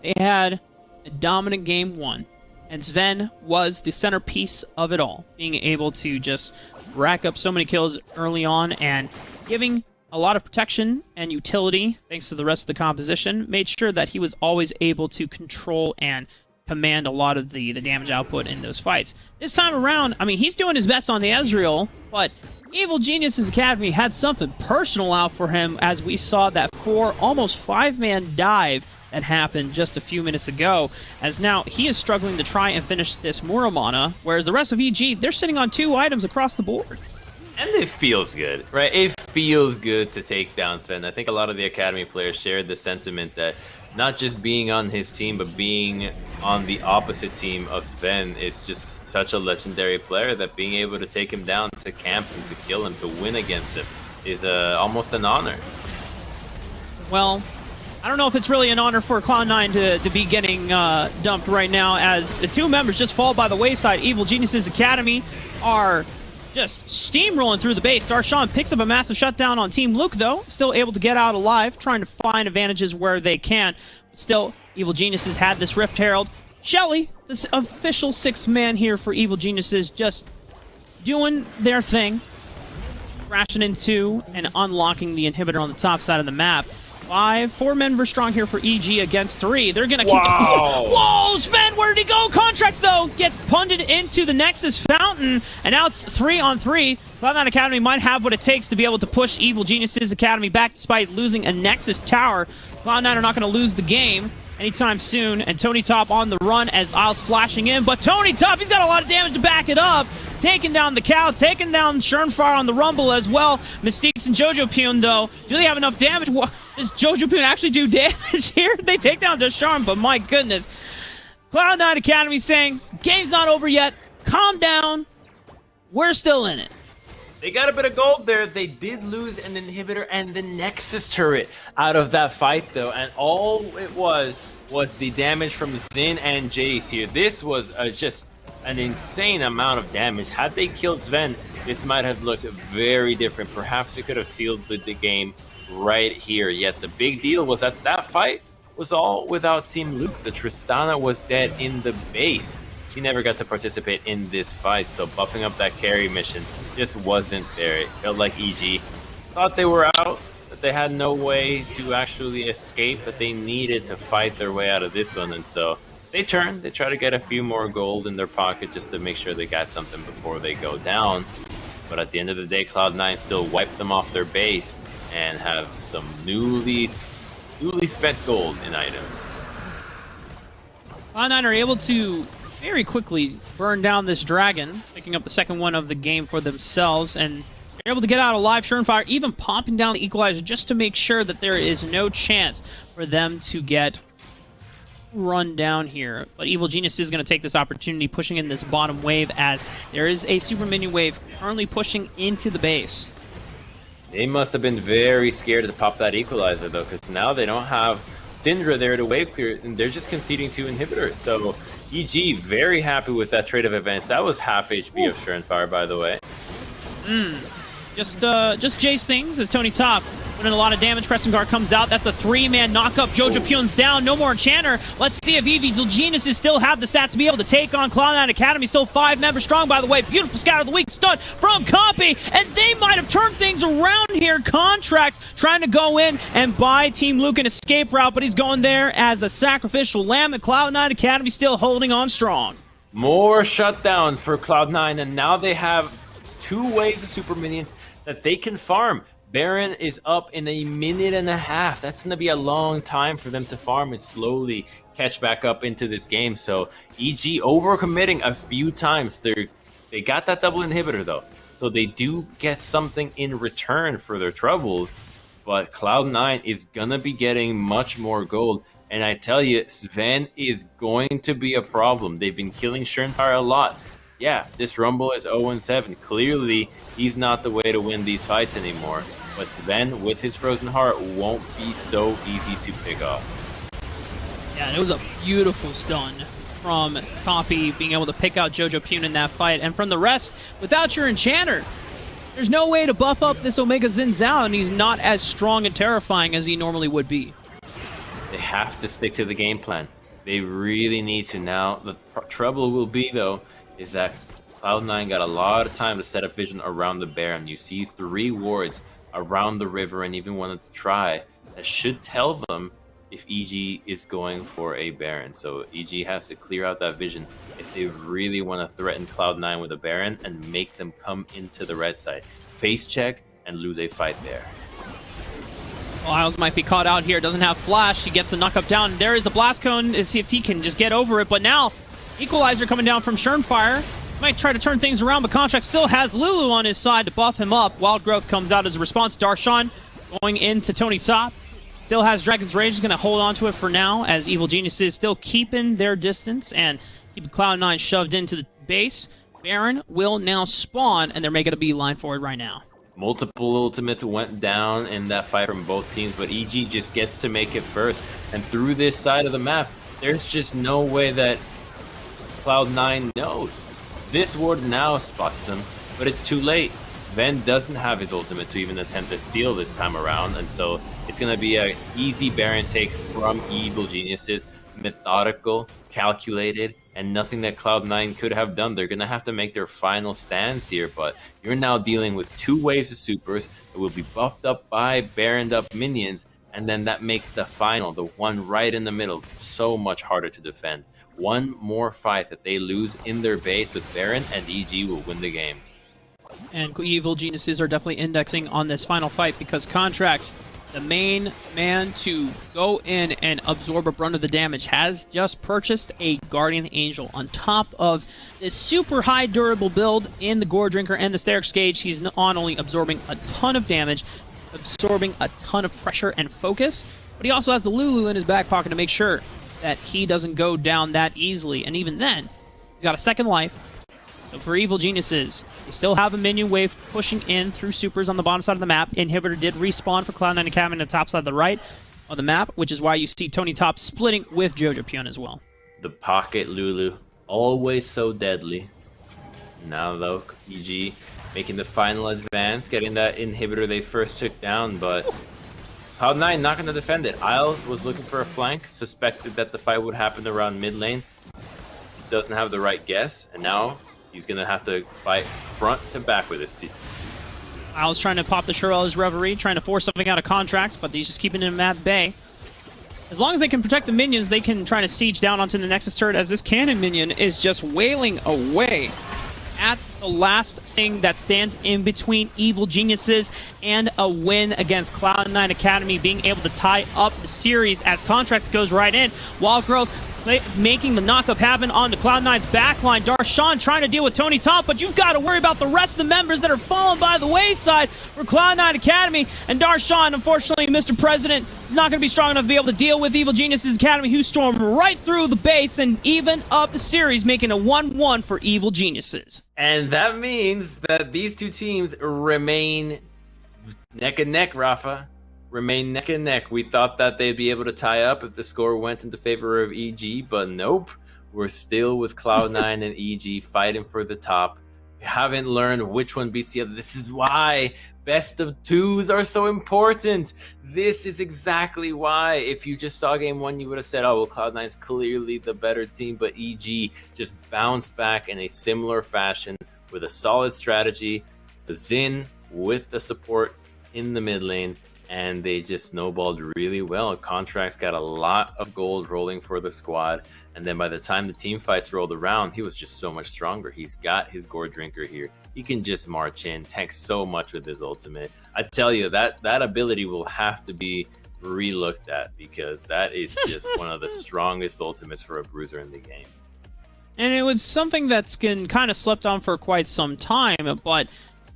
they had a dominant game 1. And Sven was the centerpiece of it all, being able to just rack up so many kills early on and giving a lot of protection and utility, thanks to the rest of the composition, made sure that he was always able to control and command a lot of the damage output in those fights. This time around, I mean, he's doing his best on the Ezreal, but Evil Geniuses Academy had something personal out for him as we saw that almost 5-man dive that happened just a few minutes ago, as now he is struggling to try and finish this Muramana, whereas the rest of EG, they're sitting on 2 items across the board. And it feels good, right? It feels good to take down Sven. I think a lot of the Academy players shared the sentiment that not just being on his team, but being on the opposite team of Sven is just such a legendary player that being able to take him down, to camp him, to kill him, to win against him is almost an honor. Well, I don't know if it's really an honor for Cloud9 to be getting dumped right now, as the 2 members just fall by the wayside. Evil Geniuses Academy are just steamrolling through the base. Darshan picks up a massive shutdown on Team Luke, though. Still able to get out alive, trying to find advantages where they can. Still, Evil Geniuses had this Rift Herald. Shelly, this official 6th man here for Evil Geniuses, just doing their thing. Crashing into and unlocking the inhibitor on the top side of the map. 4 members strong here for EG against 3. They're gonna keep. Wow. Whoa, Sven, where did he go? Contracts though gets punted into the Nexus fountain, and now it's 3-on-3. Cloud9 Academy might have what it takes to be able to push Evil Geniuses Academy back despite losing a Nexus tower. Cloud9 are not going to lose the game anytime soon, and Tony Top on the run as Isles flashing in, but Tony Top, he's got a lot of damage to back it up. Taking down the Cow, taking down Schernfire on the Rumble as well. Mystiques and Jojo Pune, though, do they have enough damage? Does Jojo Pune actually do damage here? They take down Desharm, but my goodness. Cloud9 Academy saying, game's not over yet. Calm down. We're still in it. They got a bit of gold there. They did lose an inhibitor and the Nexus turret out of that fight, though. And all it was the damage from Xin and Jace here. This was just an insane amount of damage. Had they killed Sven, this might have looked very different. Perhaps it could have sealed the game right here. Yet the big deal was that that fight was all without Team Luke. The Tristana was dead in the base. She never got to participate in this fight, so buffing up that carry mission just wasn't there. It felt like EG thought they were out, that they had no way to actually escape, that they needed to fight their way out of this one, and so they turned. They try to get a few more gold in their pocket just to make sure they got something before they go down. But at the end of the day, Cloud9 still wiped them off their base and have some newly spent gold in items. Cloud9 are able to very quickly burn down this dragon, picking up the second one of the game for themselves, and they're able to get out alive. Schernfire even popping down the equalizer just to make sure that there is no chance for them to get run down here. But Evil Genius is going to take this opportunity, pushing in this bottom wave as there is a super minion wave currently pushing into the base. They must have been very scared to pop that equalizer, though, because now they don't have Syndra there to wave clear, and they're just conceding 2 inhibitors. So EG very happy with that trade of events. That was half HP of Schernfire, by the way. Just Jace things as Tony Top putting a lot of damage. Crescent Guard comes out. That's a 3-man knock-up. Jojo Pune's down. No more Enchanter. Let's see if Evil Geniuses still have the stats to be able to take on Cloud9 Academy. Still 5 members strong, by the way. Beautiful Scout of the Week stun from Copy. And they might have turned things around here. Contracts trying to go in and buy Team Luke an escape route, but he's going there as a sacrificial lamb. And Cloud9 Academy still holding on strong. More shutdowns for Cloud9, and now they have 2 waves of super minions that they can farm. Baron is up in a minute and a half. That's going to be a long time for them to farm and slowly catch back up into this game. So EG overcommitting a few times. They got that double inhibitor though, so they do get something in return for their troubles. But Cloud9 is going to be getting much more gold. And I tell you, Sven is going to be a problem. They've been killing Schernfire a lot. Yeah, this Rumble is 0-7. Clearly, he's not the way to win these fights anymore. But Sven, with his Frozen Heart, won't be so easy to pick off. Yeah, and it was a beautiful stun from Copy being able to pick out Jojo Pune in that fight. And from the rest, without your Enchanter, there's no way to buff up this Omega Xin Zhao, and he's not as strong and terrifying as he normally would be. They have to stick to the game plan. They really need to now. The trouble will be, though, is that Cloud9 got a lot of time to set up vision around the Baron. You see 3 wards around the river and even wanted to try. That should tell them if EG is going for a Baron. So EG has to clear out that vision if they really want to threaten Cloud9 with a Baron and make them come into the red side. Face check and lose a fight there. Isles might be caught out here. Doesn't have flash. He gets the knock up down. There is a blast cone to see if he can just get over it. But now, equalizer coming down from Schernfire. Might try to turn things around, but Contract still has Lulu on his side to buff him up. Wild Growth comes out as a response. Darshan going into Tony Top. Still has Dragon's Rage. He's going to hold on to it for now as Evil Geniuses still keeping their distance and keeping Cloud9 shoved into the base. Baron will now spawn, and they're making a beeline for it right now. Multiple ultimates went down in that fight from both teams, but EG just gets to make it first. And through this side of the map, there's just no way that Cloud9 knows. This ward now spots him, but it's too late. Sven doesn't have his ultimate to even attempt to steal this time around, and so it's going to be an easy Baron take from Evil Geniuses. Methodical, calculated, and nothing that Cloud9 could have done. They're going to have to make their final stands here, but you're now dealing with 2 waves of supers that will be buffed up by Baroned up minions, And then that makes the final, the one right in the middle, so much harder to defend. One more fight that they lose in their base with Baron, and EG will win the game. And Evil Geniuses are definitely indexing on this final fight because Contracts, the main man to go in and absorb a brunt of the damage, has just purchased a Guardian Angel on top of this super high durable build in the Gore Drinker and the Sterix Gauge. He's not only absorbing a ton of damage, absorbing a ton of pressure and focus, but he also has the Lulu in his back pocket to make sure that he doesn't go down that easily. And even then, he's got a second life. So for Evil Geniuses, they still have a minion wave pushing in through supers on the bottom side of the map. Inhibitor did respawn for Cloud9 Academy on the top side of the right of the map, which is why you see Tony Top splitting with Jojo Pion as well. The pocket Lulu, always so deadly. Now though, EG making the final advance, getting that inhibitor they first took down, but Cloud9 not going to defend it. Isles was looking for a flank, suspected that the fight would happen around mid lane. Doesn't have the right guess, and now he's going to have to fight front to back with his team. Isles trying to pop the Shirel's Reverie, trying to force something out of Contracts, but he's just keeping him at bay. As long as they can protect the minions, they can try to siege down onto the Nexus turret, as this cannon minion is just wailing away at the last thing that stands in between Evil Geniuses and a win against Cloud9 Academy, being able to tie up the series as Contracts goes right in. Wild Growth making the knockup happen onto Cloud9's backline. Darshan trying to deal with Tony Top, but you've got to worry about the rest of the members that are falling by the wayside for Cloud9 Academy. And Darshan, unfortunately, Mr. President, is not going to be strong enough to be able to deal with Evil Geniuses Academy, who stormed right through the base and even up the series, making a 1-1 for Evil Geniuses. And that means that these two teams remain neck and neck, Rafa. Remain neck and neck. We thought that they'd be able to tie up if the score went into favor of EG, but nope. We're still with Cloud9 and EG fighting for the top. We haven't learned which one beats the other. This is why best of twos are so important. This is exactly why. If you just saw game one, you would have said, oh, well, Cloud9 is clearly the better team, but EG just bounced back in a similar fashion with a solid strategy, the Xin with the support in the mid lane, and they just snowballed really well. Contracts got a lot of gold rolling for the squad, and then by the time the team fights rolled around, he was just so much stronger. He's got his Gore Drinker here. He can just march in, tank so much with his ultimate. I tell you, that ability will have to be re-looked at, because that is just one of the strongest ultimates for a bruiser in the game. And it was something that's been kind of slept on for quite some time, but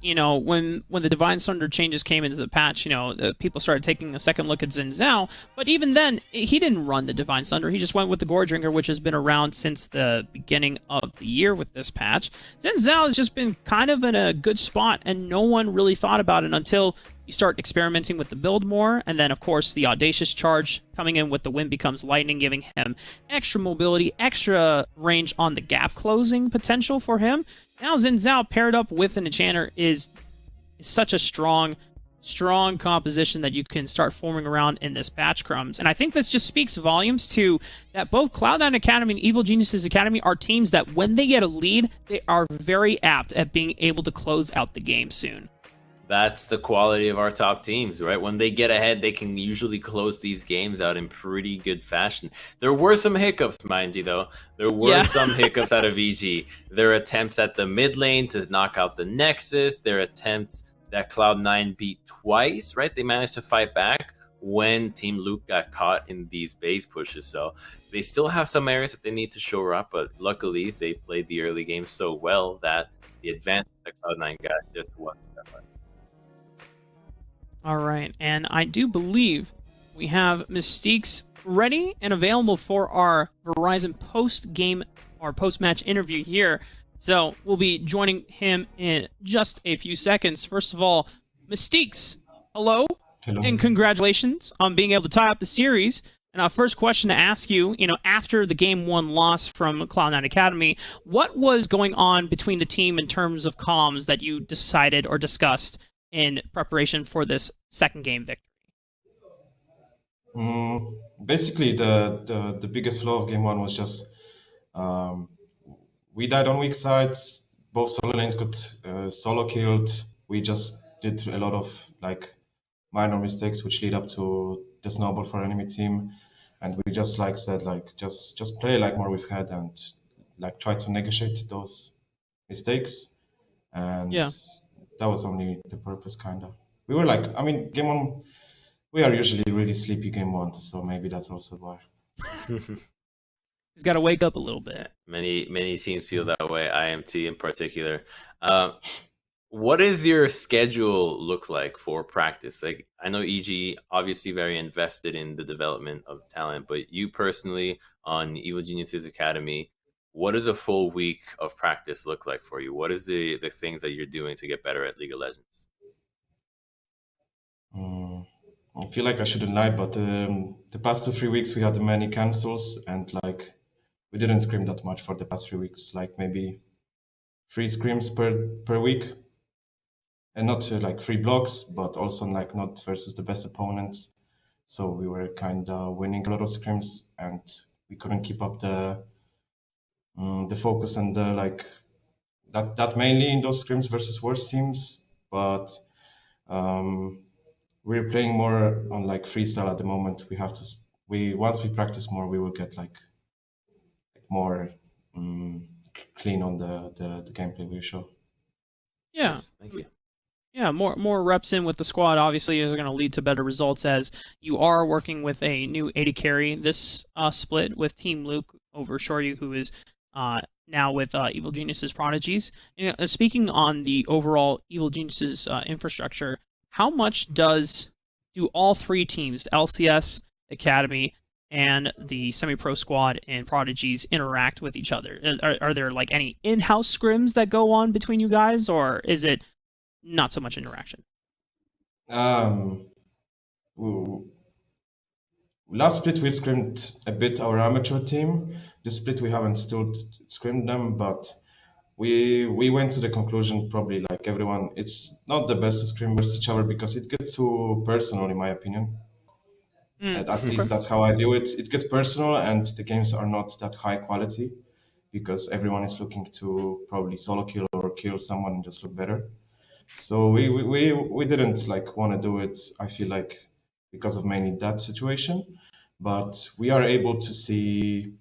you know, when the Divine Thunder changes came into the patch, you know, people started taking a second look at Xin Zhao. But even then, he didn't run the Divine Thunder. He just went with the Gore Drinker, which has been around since the beginning of the year with this patch. Xin Zhao has just been kind of in a good spot, and no one really thought about it until you start experimenting with the build more. And then, of course, the Audacious Charge coming in with the Wind Becomes Lightning, giving him extra mobility, extra range on the gap closing potential for him. Now Xin Zhao paired up with an Enchanter is such a strong composition that you can start forming around in this patch, Crumbs. And I think this just speaks volumes to that both Cloud9 Academy and Evil Geniuses Academy are teams that when they get a lead, they are very apt at being able to close out the game soon. That's the quality of our top teams, right? When they get ahead, they can usually close these games out in pretty good fashion. There were some hiccups, mind you, though. There were some hiccups out of EG. Their attempts at the mid lane to knock out the Nexus, their attempts that Cloud9 beat twice, right? They managed to fight back when Team Luke got caught in these base pushes. So they still have some areas that they need to shore up, but luckily they played the early game so well that the advantage that Cloud9 got just wasn't that much. All right, and I do believe we have Mystiques ready and available for our Verizon post-game or post-match interview here. So we'll be joining him in just a few seconds. First of all, Mystiques, hello. Hello. And congratulations on being able to tie up the series. And our first question to ask you, after the Game 1 loss from Cloud9 Academy, what was going on between the team in terms of comms that you decided or discussed in preparation for this second game victory? Basically, the biggest flaw of game one was just we died on weak sides. Both solo lanes got solo killed. We just did a lot of minor mistakes, which lead up to the snowball for enemy team, and we just like said like just play like more with head and like try to negotiate those mistakes, and Yeah. that was only the purpose kind of. We were like, I mean, game one, we are usually really sleepy game one, so maybe that's also why. He's got to wake up a little bit. Yeah, many teams feel that way. IMT in particular. What does your schedule look like for practice? Like, I know EG obviously very invested in the development of talent, but you personally on Evil Geniuses Academy, what does a full week of practice look like for you? What is the things that you're doing to get better at League of Legends? I feel like I shouldn't lie, but the past 2 3 weeks we had many cancels, and like we didn't scrim that much for the past 3 weeks. Like maybe 3 scrims per week, and not like 3 blocks, but also like not versus the best opponents. So we were kind of winning a lot of scrims, and we couldn't keep up the focus and the like that mainly in those scrims versus worse teams. But we're playing more on like freestyle at the moment. We have to we once we practice more, we will get like more clean on the gameplay we show. Yeah. Yes, thank you. Yeah, more reps in with the squad obviously is going to lead to better results, as you are working with a new AD carry this split with Team Luke over Shoryu, who is now with Evil Geniuses Prodigies. You know, speaking on the overall Evil Geniuses infrastructure, how much do all three teams, LCS, Academy, and the semi-pro squad and Prodigies, interact with each other? Are there like any in-house scrims that go on between you guys, or is it not so much interaction? Last split we scrimmed a bit our amateur team. This split we haven't still scrimmed them, but we went to the conclusion probably like everyone, it's not the best to scrim versus each other because it gets too personal in my opinion. At least that's how I view it. It gets personal, and the games are not that high quality because everyone is looking to probably solo kill or kill someone and just look better. So we didn't like want to do it. I feel like because of mainly that situation, but we are able to see.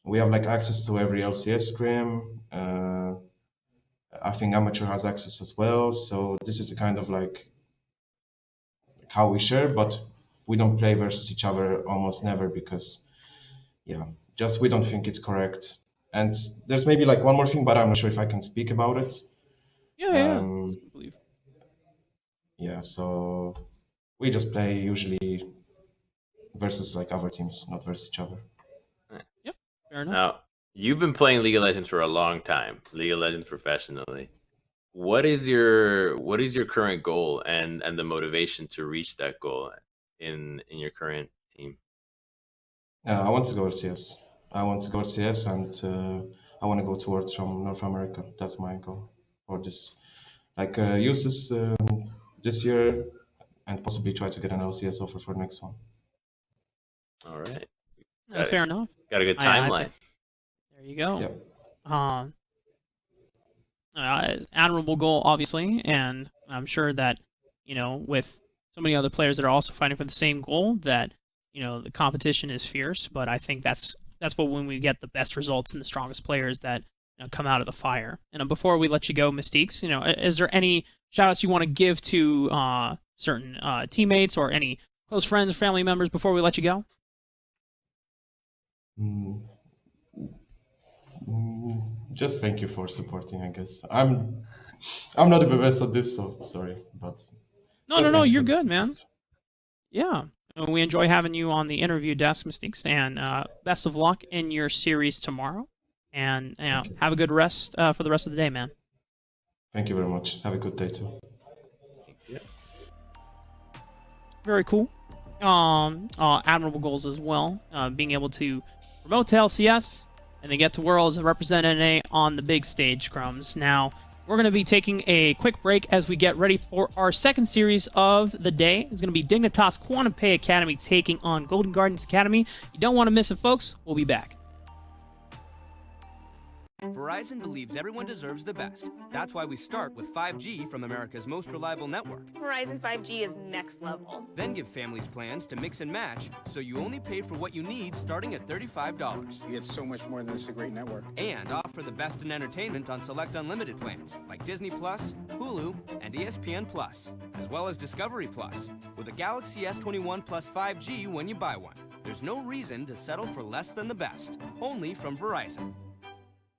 We have like access to every LCS scrim. I think amateur has access as well. So this is a kind of like how we share, but we don't play versus each other almost never because yeah, just we don't think it's correct. And there's maybe like one more thing, but I'm not sure if I can speak about it. Yeah. Um, I believe. yeah, so we just play usually versus like other teams, not versus each other. Yep. Fair enough. Now, you've been playing League of Legends for a long time, League of Legends professionally. What is your current goal and the motivation to reach that goal in your current team? I want to go LCS. I want to go LCS, and I want to go towards from North America. That's my goal for this. Like use this year and possibly try to get an LCS offer for the next one. All right. That's fair enough. Got a good I timeline. think- there you go. Yeah. Admirable goal, obviously, and I'm sure that, you know, with so many other players that are also fighting for the same goal, that, you know, the competition is fierce. But I think that's what when we get the best results and the strongest players that, you know, come out of the fire. And before we let you go, Mystiques, you know, is there any shout-outs you want to give to certain teammates or any close friends, family members before we let you go? Just thank you for supporting. I guess I'm not the best at this, so sorry, but No, you're good, man. Yeah. We enjoy having you on the interview desk, Mystiques, and best of luck in your series tomorrow. And have a good rest for the rest of the day, man. Thank you very much. Have a good day too. Yeah. Very cool. Admirable goals as well. Being able to promote to LCS and then get to Worlds and represent NA on the big stage, Crumbs. Now, we're going to be taking a quick break as we get ready for our second series of the day. It's going to be Dignitas Quantum Pay Academy taking on Golden Gardens Academy. You don't want to miss it, folks. We'll be back. Verizon believes everyone deserves the best. That's why we start with 5G from America's most reliable network. Verizon 5G is next level. Then give families plans to mix and match so you only pay for what you need starting at $35. You get so much more than this, a great network. And offer the best in entertainment on select unlimited plans like Disney Plus, Hulu, and ESPN Plus, as well as Discovery Plus, with a Galaxy S21 Plus 5G when you buy one. There's no reason to settle for less than the best. Only from Verizon.